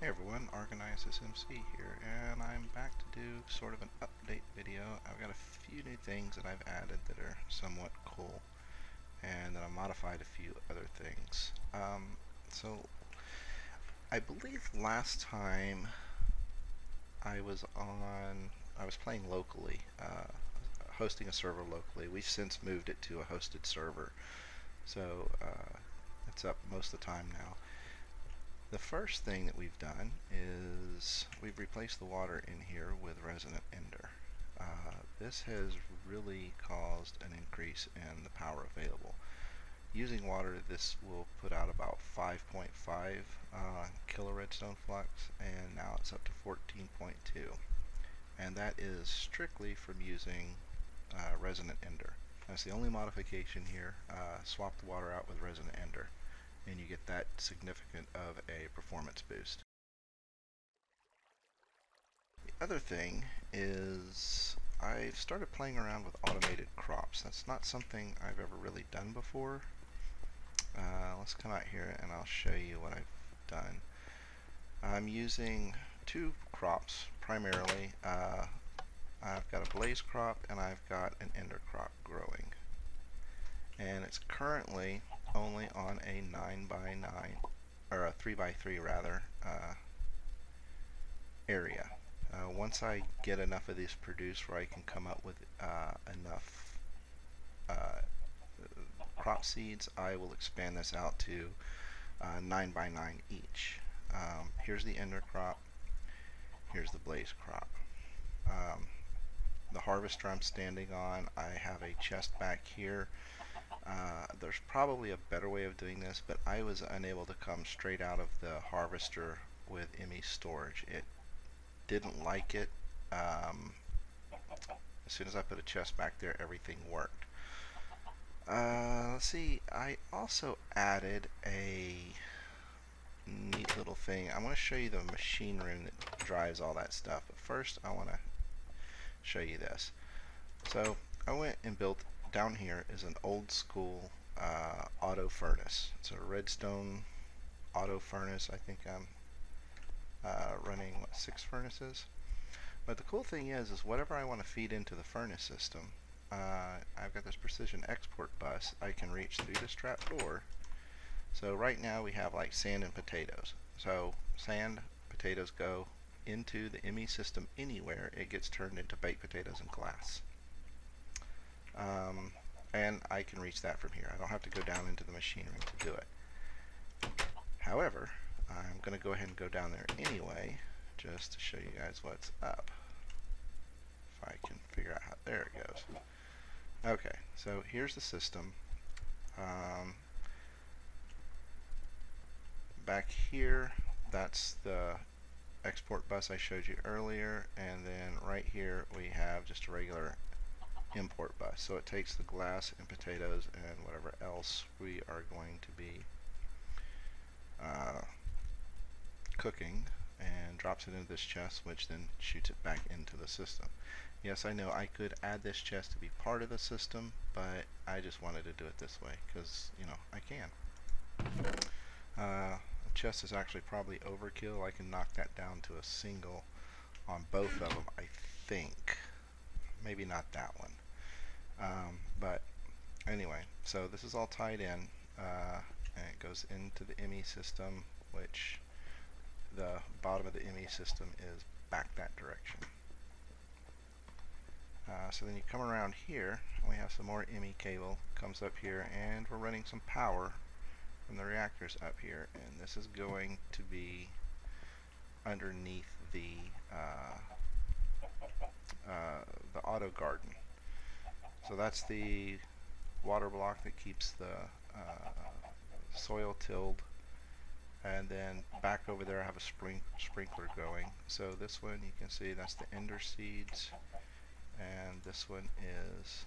Hey everyone, Argonizes MC here, and I'm back to do sort of an update video. I've got a few new things that I've added that are somewhat cool, and then I've modified a few other things. So I believe last time I was playing locally, hosting a server locally. We've since moved it to a hosted server, so it's up most of the time now. The first thing that we've done is we've replaced the water in here with Resonant Ender. This has really caused an increase in the power available. Using water, this will put out about 5.5 kilo redstone flux, and now it's up to 14.2. And that is strictly from using Resonant Ender. That's the only modification here. Swap the water out with Resonant Ender, and you get that significant of a performance boost. The other thing is I've started playing around with automated crops. That's not something I've ever really done before. Let's come out here and I'll show you what I've done. I'm using two crops primarily. I've got a blaze crop and I've got an ender crop growing. And it's currently only on a 9x9 or a 3x3 rather area. Once I get enough of these produced where I can come up with enough crop seeds, I will expand this out to 9x9 each. Here's the ender crop, here's the blaze crop. The harvester I'm standing on, I have a chest back here. There's probably a better way of doing this, but I was unable to come straight out of the harvester with ME storage. It didn't like it. As soon as I put a chest back there, everything worked. Let's see, I also added a neat little thing. I want to show you the machine room that drives all that stuff, but first I want to show you this. So I went and built, down here is an old school auto furnace. It's a redstone auto furnace. I think I'm running 6 furnaces. But the cool thing is whatever I want to feed into the furnace system, I've got this precision export bus I can reach through this trap door. So right now we have like sand and potatoes. So sand, potatoes go into the ME system anywhere. It gets turned into baked potatoes and glass. And I can reach that from here. I don't have to go down into the machine room to do it. However, I'm going to go ahead and go down there anyway, just to show you guys what's up. If I can figure out how, there it goes. Okay, so here's the system. Back here, that's the export bus I showed you earlier, and then right here we have just a regular import bus. So it takes the glass and potatoes and whatever else we are going to be cooking and drops it into this chest, which then shoots it back into the system. Yes, I know I could add this chest to be part of the system, but I just wanted to do it this way because, you know, I can. The chest is actually probably overkill. I can knock that down to a single on both of them, I think. Maybe not that one. But anyway, so this is all tied in, and it goes into the ME system, which the bottom of the ME system is back that direction. So then you come around here, and we have some more ME cable, comes up here, and we're running some power from the reactors up here, and this is going to be underneath the auto garden. So that's the water block that keeps the soil tilled, and then back over there I have a sprinkler going. So this one you can see that's the ender seeds, and this one is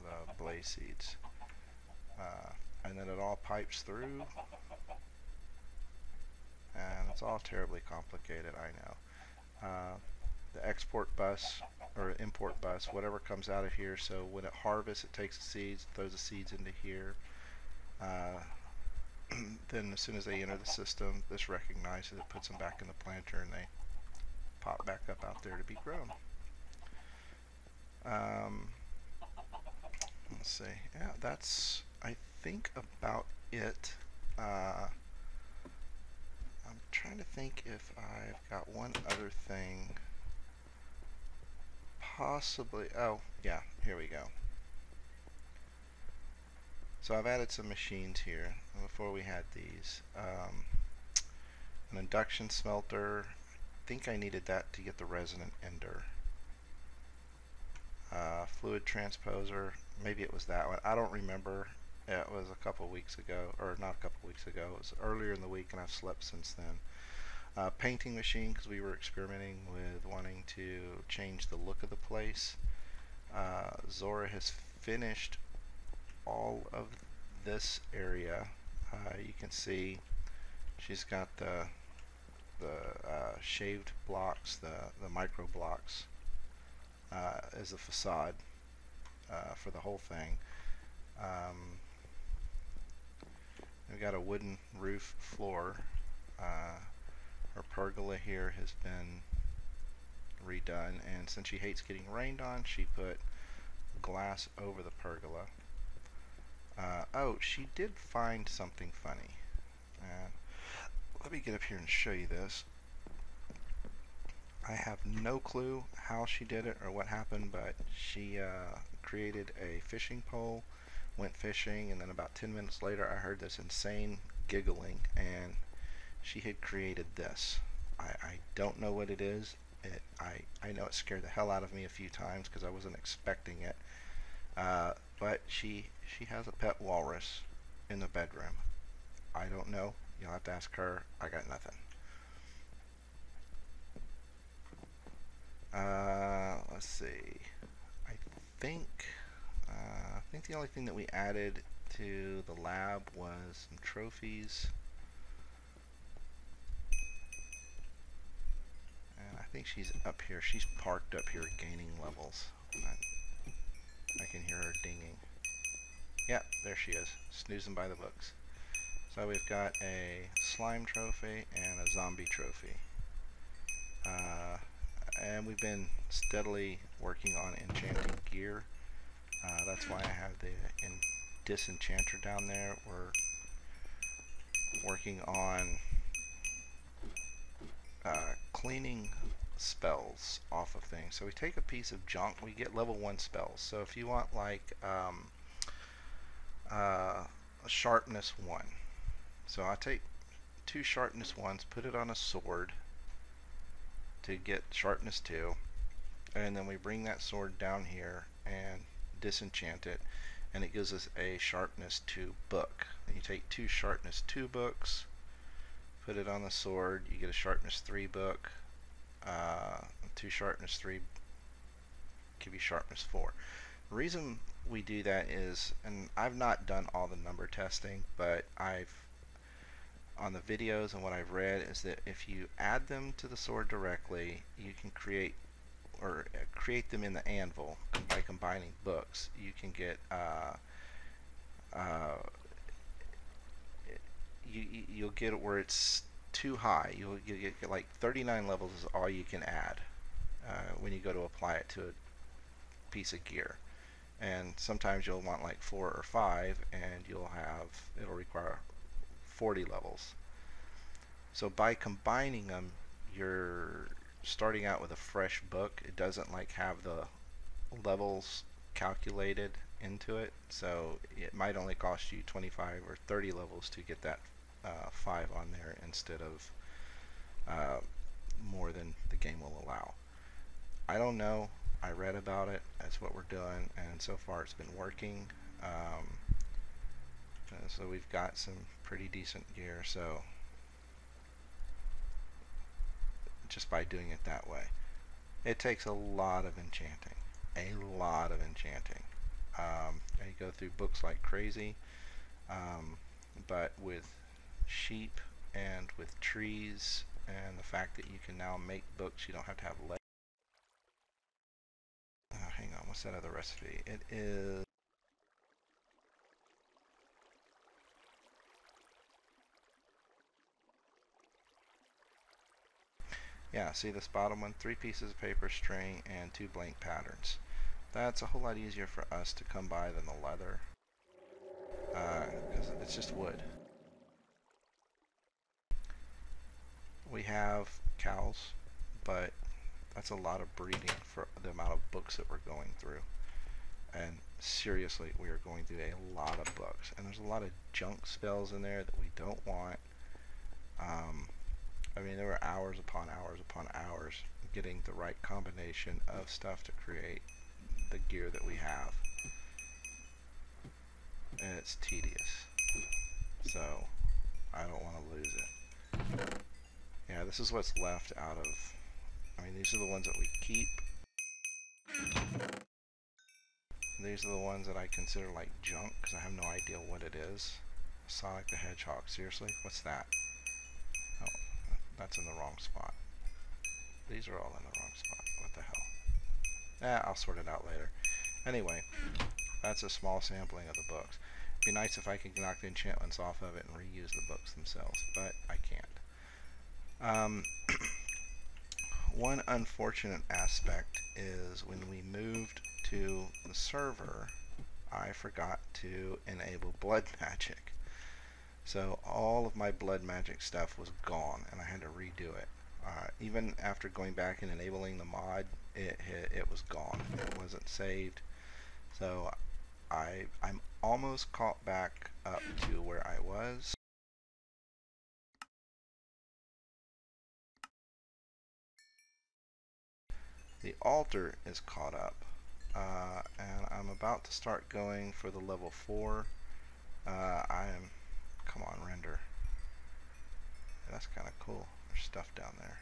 the blaze seeds, and then it all pipes through, and it's all terribly complicated, I know. The export bus or import bus, whatever comes out of here, so when it harvests, it takes the seeds, throws the seeds into here. then as soon as they enter the system, this recognizes it, puts them back in the planter, and they pop back up out there to be grown. Let's see. Yeah, that's, I think, about it. I'm trying to think if I've got one other thing. Possibly. Oh, yeah, here we go. So I've added some machines here before we had these. An induction smelter. I think I needed that to get the resonant ender. Fluid transposer. Maybe it was that one. I don't remember. It was a couple weeks ago, or not a couple weeks ago. It was earlier in the week, and I've slept since then. Painting machine, because we were experimenting with wanting to change the look of the place. Zora has finished all of this area. You can see she's got the shaved blocks, the micro blocks as a facade for the whole thing. We've got a wooden roof floor. Her pergola here has been redone, and since she hates getting rained on, she put glass over the pergola. Oh, she did find something funny. Let me get up here and show you this. I have no clue how she did it or what happened, but she created a fishing pole, went fishing, and then about 10 minutes later I heard this insane giggling, and she had created this. I don't know what it is. I know it scared the hell out of me a few times because I wasn't expecting it. But she has a pet walrus in the bedroom. I don't know. You'll have to ask her. I got nothing. Let's see. I think the only thing that we added to the lab was some trophies. And I think she's up here. She's parked up here gaining levels. I can hear her dinging. Yep, there she is, snoozing by the books. So we've got a slime trophy and a zombie trophy. And we've been steadily working on enchanting gear. That's why I have the disenchanter down there. We're working on cleaning spells off of things. So we take a piece of junk, we get level 1 spells. So if you want like a sharpness 1, so I take 2 sharpness 1s, put it on a sword to get sharpness 2, and then we bring that sword down here and disenchant it, and it gives us a sharpness 2 book. And you take 2 sharpness 2 books, put it on the sword, you get a sharpness 3 book. 2 sharpness 3 give you sharpness 4. The reason we do that is, and I've not done all the number testing, but on the videos and what I've read is that if you add them to the sword directly, you can create them in the anvil by combining books. You can get you'll get it where it's too high. You'll get like 39 levels is all you can add when you go to apply it to a piece of gear. And sometimes you'll want like 4 or 5, and it'll require 40 levels. So by combining them, you're starting out with a fresh book. It doesn't like have the levels calculated into it, so it might only cost you 25 or 30 levels to get that 5 on there instead of more than the game will allow. I don't know. I read about it. That's what we're doing, and so far it's been working. So we've got some pretty decent gear, so just by doing it that way. It takes a lot of enchanting. I go through books like crazy, but with sheep and with trees and the fact that you can now make books, you don't have to have lead. Hang on, what's that other recipe? It is Yeah, see this bottom one? 3 pieces of paper, string, and 2 blank patterns. That's a whole lot easier for us to come by than the leather, because it's just wood. We have cows, but that's a lot of breeding for the amount of books that we're going through. And seriously, we are going through a lot of books, and there's a lot of junk spells in there that we don't want. I mean, there were hours upon hours upon hours getting the right combination of stuff to create the gear that we have, and it's tedious, so I don't want to lose it. Yeah, this is what's left out of, I mean, these are the ones that we keep. These are the ones that I consider like junk because I have no idea what it is. Sonic the Hedgehog, seriously? What's that? Oh, that's in the wrong spot. These are all in the wrong spot. What the hell? I'll sort it out later. Anyway, that's a small sampling of the books. It'd be nice if I could knock the enchantments off of it and reuse the books themselves, but I can't. One unfortunate aspect is when we moved to the server, I forgot to enable blood magic. So all of my blood magic stuff was gone and I had to redo it. Even after going back and enabling the mod, it was gone. It wasn't saved. So I'm almost caught back up to where I was. The altar is caught up, and I'm about to start going for the level 4. Come on, render. Yeah, that's kind of cool. There's stuff down there.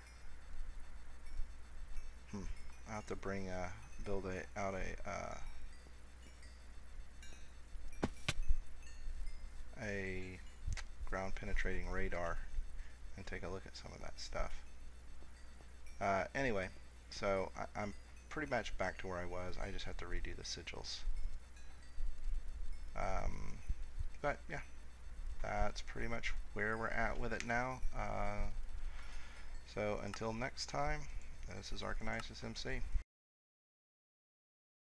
I have to build out a ground penetrating radar and take a look at some of that stuff. Anyway, so I'm pretty much back to where I was. I just have to redo the sigils. But yeah, that's pretty much where we're at with it now. So until next time, this is Archonisus MC.